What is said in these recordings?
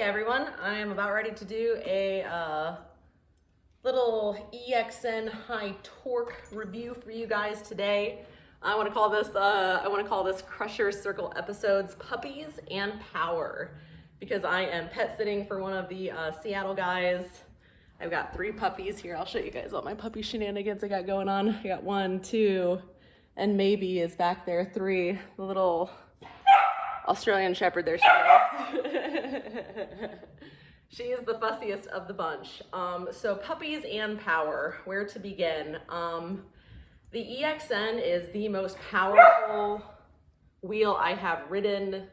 everyone, I am about ready to do a little EXN high torque review for you guys today. I want to call this Crusher Circle episodes Puppies and Power, because I am pet sitting for one of the Seattle guys. I've got 3 puppies here. I'll show you guys all my puppy shenanigans I got going on. I got 1, 2, and maybe is back there, 3. The little Australian Shepherd, there she is. She is the fussiest of the bunch. So Puppies and Power, where to begin? The EXN is the most powerful wheel I have ridden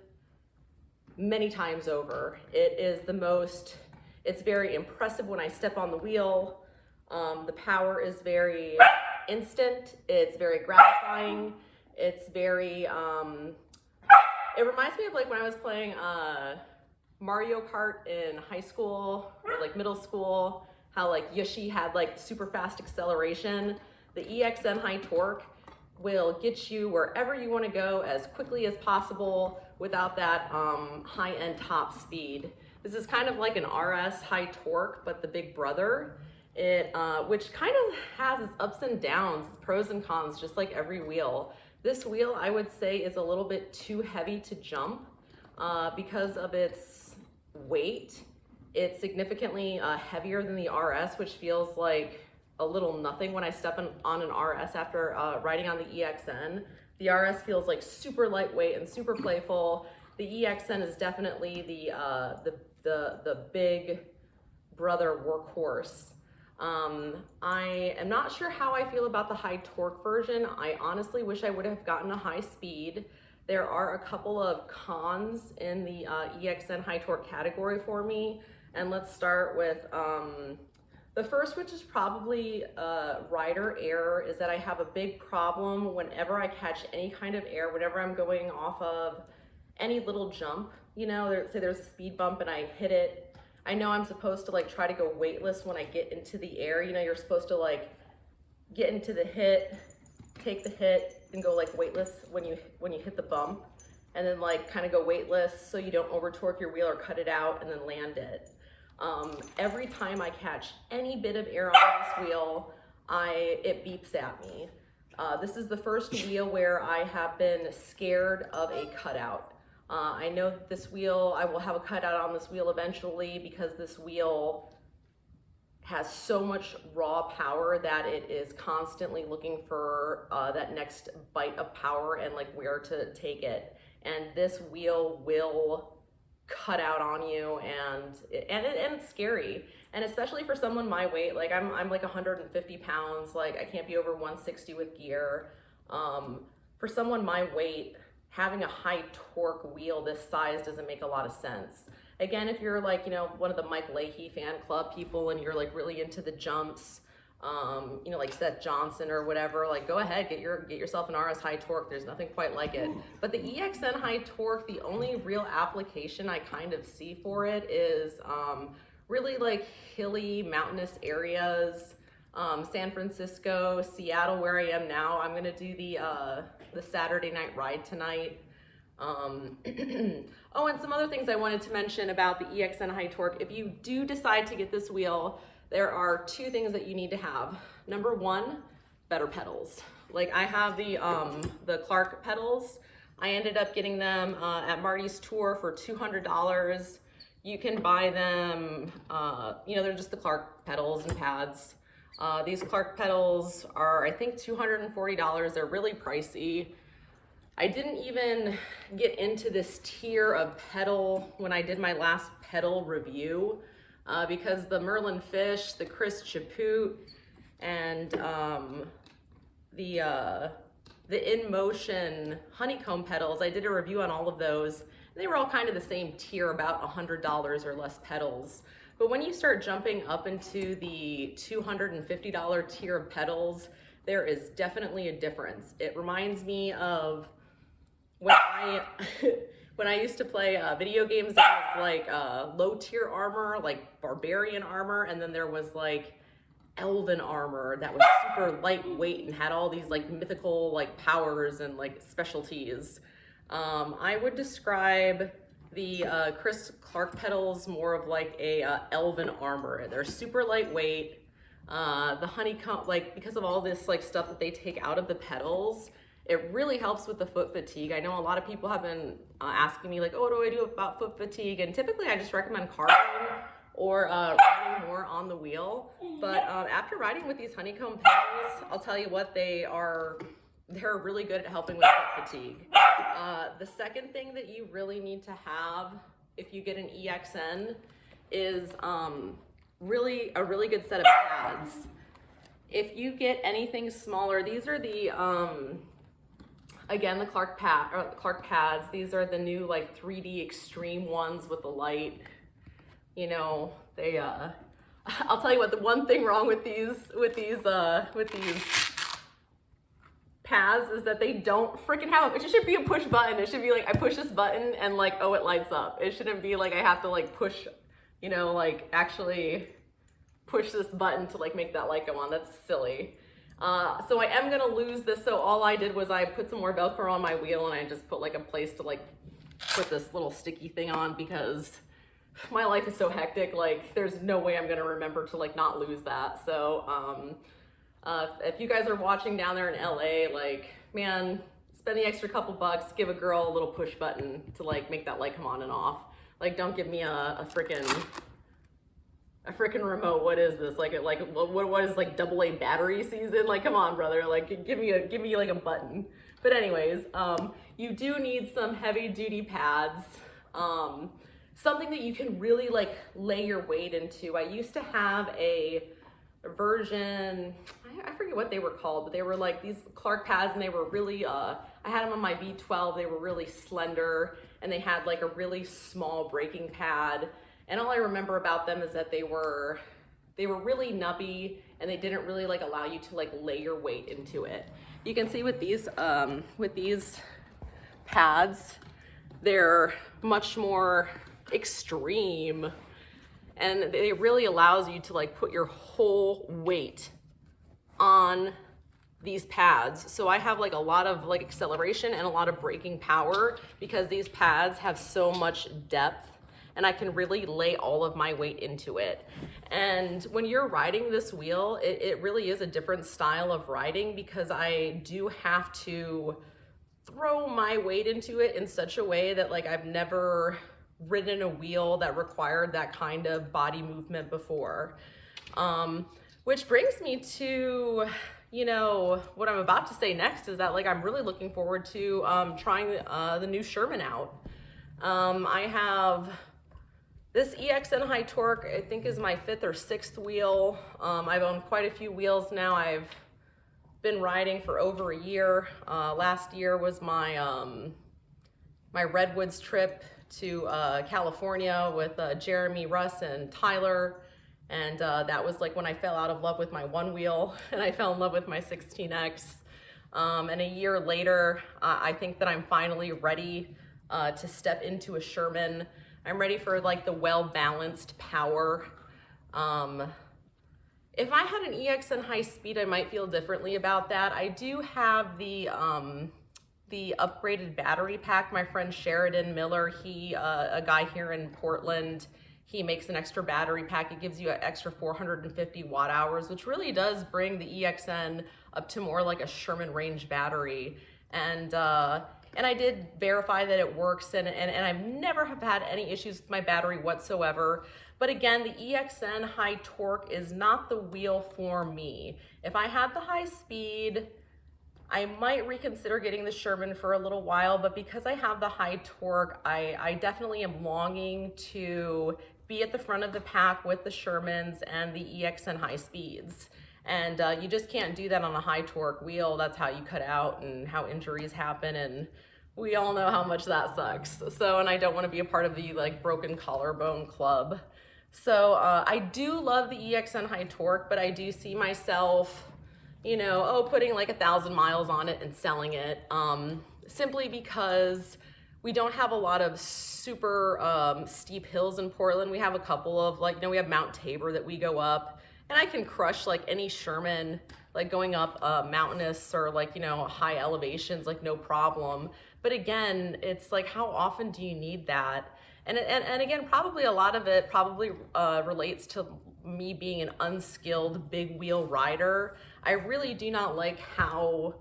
many times over. It's very impressive when I step on the wheel. The power is very instant. It's very gratifying. It's very, it reminds me of like when I was playing Mario Kart in high school or like middle school, how like Yoshi had like super fast acceleration. The EXN high torque will get you wherever you want to go as quickly as possible without that high-end top speed. This is kind of like an RS high torque, but the big brother. Which kind of has its ups and downs, pros and cons, just like every wheel. This wheel, I would say, is a little bit too heavy to jump because of its weight. It's significantly heavier than the RS, which feels like a little nothing when I step on an RS after riding on the EXN. The RS feels like super lightweight and super playful. The EXN is definitely the big brother workhorse. I am not sure how I feel about the high torque version. I honestly wish I would have gotten a high speed. There are a couple of cons in the EXN high torque category for me. And let's start with the first, which is probably rider error, is that I have a big problem whenever I catch any kind of air, whenever I'm going off of any little jump. You know, say there's a speed bump and I hit it. I know I'm supposed to like try to go weightless when I get into the air. You know, you're supposed to like get into the hit, take the hit, and go like weightless when you hit the bump, and then like kind of go weightless so you don't over torque your wheel or cut it out and then land it. Every time I catch any bit of air on this wheel, it beeps at me. This is the first wheel where I have been scared of a cutout. I know this wheel, I will have a cutout on this wheel eventually, because this wheel has so much raw power that it is constantly looking for that next bite of power and like where to take it. And this wheel will cut out on you, and it's scary. And especially for someone my weight, like I'm like 150 pounds, like I can't be over 160 with gear. For someone my weight, having a high torque wheel this size doesn't make a lot of sense. Again, if you're like, you know, one of the Mike Leahy fan club people and you're like really into the jumps, you know, like Seth Johnson or whatever, like go ahead, get yourself an RS high torque. There's nothing quite like it. But the EXN high torque, the only real application I kind of see for it is really like hilly, mountainous areas. San Francisco, Seattle, where I am now. I'm gonna do the Saturday night ride tonight. Oh, and some other things I wanted to mention about the EXN high torque. If you do decide to get this wheel, there are 2 things that you need to have. Number 1, better pedals. Like I have the Clark pedals. I ended up getting them at Marty's tour for $200. You can buy them, you know, they're just the Clark pedals and pads. These Clark pedals are, I think, $240. They're really pricey. I didn't even get into this tier of pedal when I did my last pedal review because the Merlin Fish, the Chris Chaput, and the In Motion honeycomb pedals, I did a review on all of those. They were all kind of the same tier, about $100 or less pedals. But when you start jumping up into the $250 tier of pedals, there is definitely a difference. It reminds me of when I used to play video games. There was like low tier armor, like barbarian armor, and then there was like elven armor that was super lightweight and had all these like mythical like powers and like specialties. I would describe the Chris Clark pedals, more of like a elven armor. They're super lightweight. The honeycomb, like because of all this like stuff that they take out of the pedals, it really helps with the foot fatigue. I know a lot of people have been asking me like, oh, what do I do about foot fatigue? And typically I just recommend carving or riding more on the wheel. But after riding with these honeycomb pedals, I'll tell you what, they're really good at helping with foot fatigue. The second thing that you really need to have if you get an EXN is really a really good set of pads. If you get anything smaller, these are the again, the Clark pads. These are the new like 3D extreme ones with the light. You know, they I'll tell you what, the one thing wrong with these pads is that they don't freaking have, it should be a push button. It should be like I push this button and like, oh, it lights up. It shouldn't be like I have to like push, you know, like actually push this button to like make that light go on. That's silly. So I am gonna lose this. So all I did was I put some more Velcro on my wheel and I just put like a place to like put this little sticky thing on because my life is so hectic. Like there's no way I'm gonna remember to like not lose that. So if you guys are watching down there in LA, like, man, spend the extra couple bucks, give a girl a little push button to like make that light come on and off. Like, don't give me a freaking remote. What is this? Like what is like AA battery season? Like, come on, brother. Like, give me like a button. But anyways, you do need some heavy duty pads. Something that you can really like lay your weight into. I used to have a version, I forget what they were called, but they were like these Clark pads, and they were really I had them on my V12. They were really slender and they had like a really small braking pad, and all I remember about them is that they were really nubby and they didn't really like allow you to like lay your weight into it. You can see with these pads, they're much more extreme, and it really allows you to like put your whole weight on these pads. So I have like a lot of like acceleration and a lot of braking power because these pads have so much depth, and I can really lay all of my weight into it. And when you're riding this wheel, it really is a different style of riding because I do have to throw my weight into it in such a way that like I've never ridden a wheel that required that kind of body movement before. Which brings me to, you know, what I'm about to say next is that like I'm really looking forward to trying the new Sherman out. I have this EXN High Torque, I think is my 5th or 6th wheel. I've owned quite a few wheels now. I've been riding for over a year. Last year was my my Redwoods trip to California with Jeremy, Russ, and Tyler. And that was like when I fell out of love with my one wheel and I fell in love with my 16X. And a year later, I think that I'm finally ready to step into a Sherman. I'm ready for like the well-balanced power. If I had an EXN high speed, I might feel differently about that. I do have the upgraded battery pack. My friend Sheridan Miller, a guy here in Portland, he makes an extra battery pack. It gives you an extra 450 watt hours, which really does bring the EXN up to more like a Sherman range battery. And I did verify that it works, and I've never have had any issues with my battery whatsoever. But again, the EXN High Torque is not the wheel for me. If I had the high speed, I might reconsider getting the Sherman for a little while, but because I have the high torque, I definitely am longing to be at the front of the pack with the Shermans and the EXN high speeds. And you just can't do that on a high torque wheel. That's how you cut out and how injuries happen, and we all know how much that sucks. So, and I don't want to be a part of the like broken collarbone club. So I do love the EXN high torque, but I do see myself, you know, putting like 1,000 miles on it and selling it, simply because we don't have a lot of super steep hills in Portland. We have a couple of like, you know, we have Mount Tabor that we go up, and I can crush like any Sherman, like going up mountainous or like, you know, high elevations, like no problem. But again, it's like, how often do you need that? And again, probably a lot of it probably relates to me being an unskilled big wheel rider. I really do not like how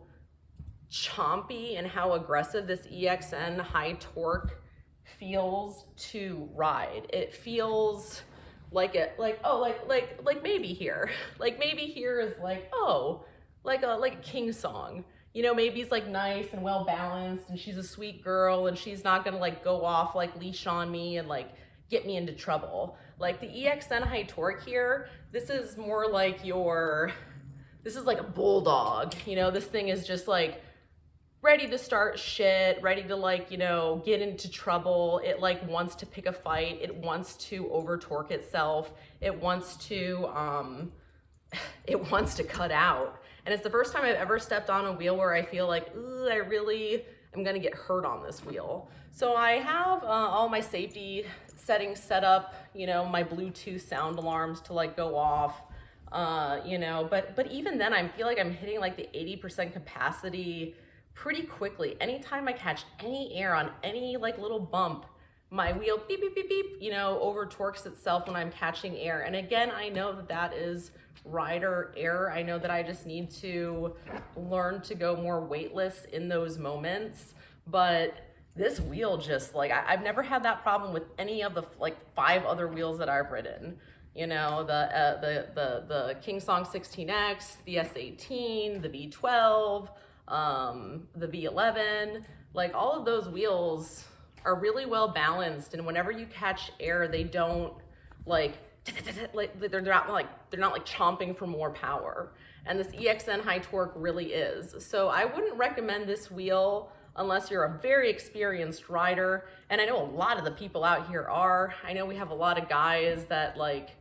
chompy and how aggressive this EXN high torque feels to ride. It feels like maybe here, like maybe here is like, oh, like a King song. You know, maybe it's like nice and well balanced and she's a sweet girl and she's not gonna like go off like leash on me and like get me into trouble. Like the EXN high torque here, this is more like this is like a bulldog. You know, this thing is just like ready to start shit, ready to like, you know, get into trouble. It like wants to pick a fight. It wants to over torque itself. It wants to cut out. And it's the first time I've ever stepped on a wheel where I feel like, I really am gonna get hurt on this wheel. So I have all my safety settings set up, you know, my Bluetooth sound alarms to like go off, you know, but even then I feel like I'm hitting like the 80% capacity pretty quickly. Anytime I catch any air on any like little bump, my wheel beep, beep, beep, beep, you know, over torques itself when I'm catching air. And again, I know that that is rider error. I know that I just need to learn to go more weightless in those moments. But this wheel just like, I've never had that problem with any of the like 5 other wheels that I've ridden. You know, the King Song 16X, the S18, the V12, the V11, like all of those wheels are really well balanced, and whenever you catch air, they don't like they're not like chomping for more power. And this EXN high torque really is. So I wouldn't recommend this wheel unless you're a very experienced rider. And I know a lot of the people out here are. I know we have a lot of guys that like,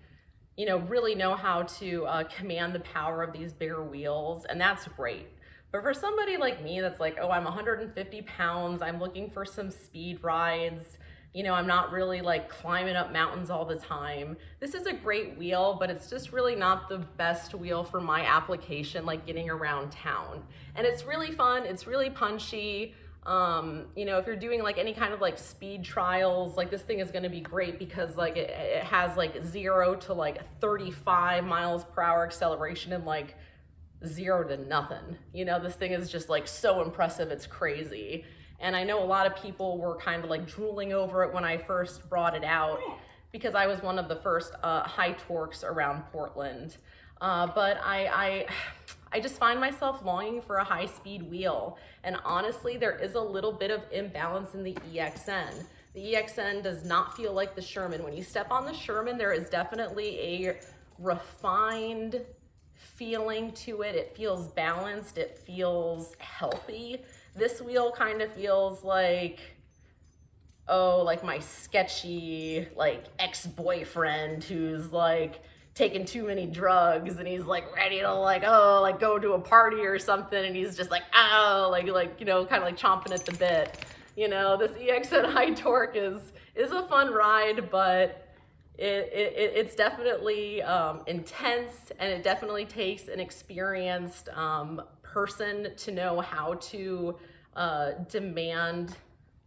you know, really know how to command the power of these bigger wheels, and that's great. But for somebody like me that's like, oh, I'm 150 pounds, I'm looking for some speed rides, you know, I'm not really like climbing up mountains all the time. This is a great wheel, but it's just really not the best wheel for my application, like getting around town. And it's really fun, it's really punchy. You know, if you're doing like any kind of like speed trials, like this thing is gonna be great because like it has like 0 to like 35 miles per hour acceleration in like 0 to nothing. You know, this thing is just like so impressive, it's crazy. And I know a lot of people were kind of like drooling over it when I first brought it out because I was one of the first high torques around Portland. But I just find myself longing for a high speed wheel. And honestly, there is a little bit of imbalance in the EXN. The EXN does not feel like the Sherman. When you step on the Sherman, there is definitely a refined feeling to it. It feels balanced, it feels healthy. This wheel kind of feels like, oh, like my sketchy like ex-boyfriend who's like taking too many drugs and he's like ready to like, oh, like go to a party or something, and he's just like, oh, like you know, kind of like chomping at the bit. You know, this EXN high torque is a fun ride, but it's definitely intense, and it definitely takes an experienced person to know how to demand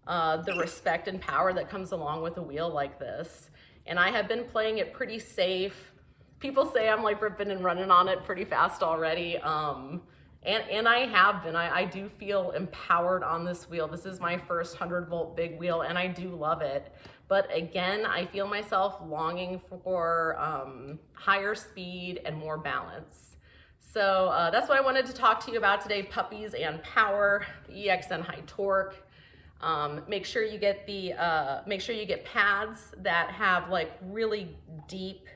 the respect and power that comes along with a wheel like this. And I have been playing it pretty safe. People say I'm like ripping and running on it pretty fast already. And I have been. I do feel empowered on this wheel. This is my first 100-volt big wheel, and I do love it. But again, I feel myself longing for higher speed and more balance. So that's what I wanted to talk to you about today, Puppies and Power, the EXN high torque. Make sure you get pads that have like really deep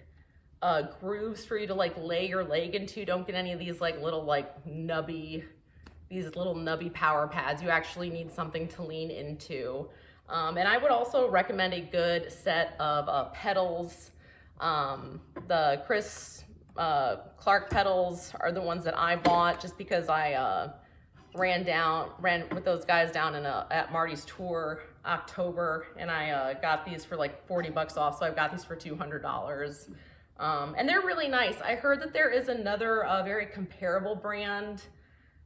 grooves for you to like lay your leg into. Don't get any of these like little like nubby power pads. You actually need something to lean into. And I would also recommend a good set of pedals. The Chris Clark pedals are the ones that I bought just because I ran with those guys down at Marty's tour October, and I got these for like 40 bucks off, so I've got these for $200. And they're really nice. I heard that there is another very comparable brand.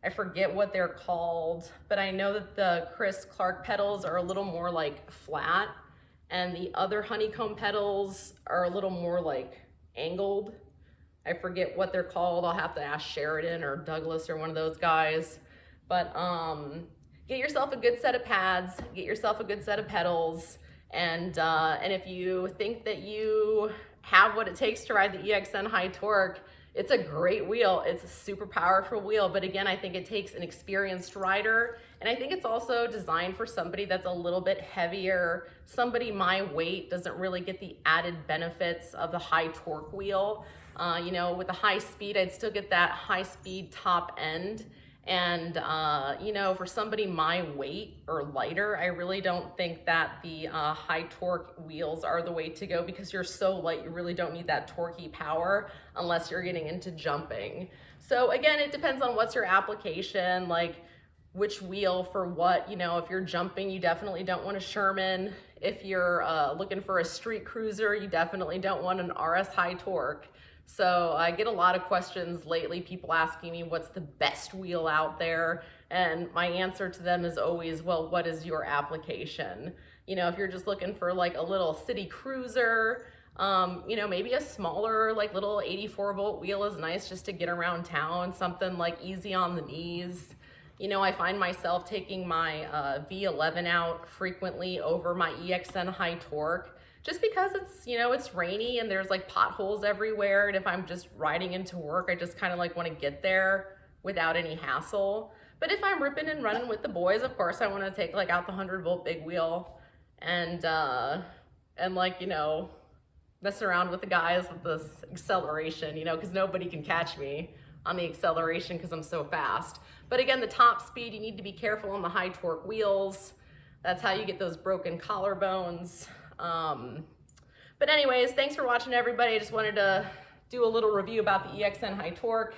I forget what they're called, but I know that the Chris Clark pedals are a little more like flat, and the other honeycomb pedals are a little more like angled. I forget what they're called. I'll have to ask Sheridan or Douglas or one of those guys. But get yourself a good set of pads, get yourself a good set of pedals, and if you think that you have what it takes to ride the EXN High Torque, it's a great wheel. It's a super powerful wheel, but again, I think it takes an experienced rider, and I think it's also designed for somebody that's a little bit heavier. Somebody my weight doesn't really get the added benefits of the high torque wheel. You know, with the high speed, I'd still get that high speed top end. And, you know, for somebody my weight or lighter, I really don't think that the high torque wheels are the way to go, because you're so light, you really don't need that torquey power unless you're getting into jumping. So again, it depends on what's your application, like which wheel for what. You know, if you're jumping, you definitely don't want a Sherman. If you're looking for a street cruiser, you definitely don't want an RS High Torque. So I get a lot of questions lately, people asking me what's the best wheel out there, and my answer to them is always, well, what is your application? You know, if you're just looking for like a little city cruiser, you know, maybe a smaller like little 84-volt wheel is nice just to get around town, something like easy on the knees. You know, I find myself taking my V11 out frequently over my EXN High Torque, just because it's, you know, it's rainy and there's like potholes everywhere. And if I'm just riding into work, I just kind of like want to get there without any hassle. But if I'm ripping and running with the boys, of course, I want to take like out the 100-volt big wheel and like, you know, mess around with the guys with this acceleration, you know, because nobody can catch me on the acceleration because I'm so fast. But again, the top speed, you need to be careful on the high torque wheels. That's how you get those broken collarbones. But anyways, thanks for watching, everybody. I just wanted to do a little review about the EXN High Torque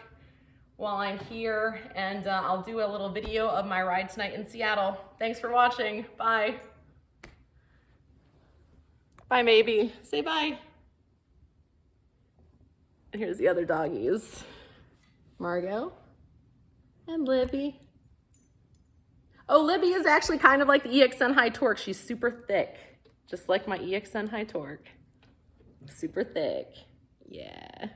while I'm here, and I'll do a little video of my ride tonight in Seattle. Thanks for watching. Bye. Bye, maybe. Say bye. And here's the other doggies. Margot and Libby. Oh, Libby is actually kind of like the EXN High Torque. She's super thick, just like my EXN High Torque. Super thick. Yeah.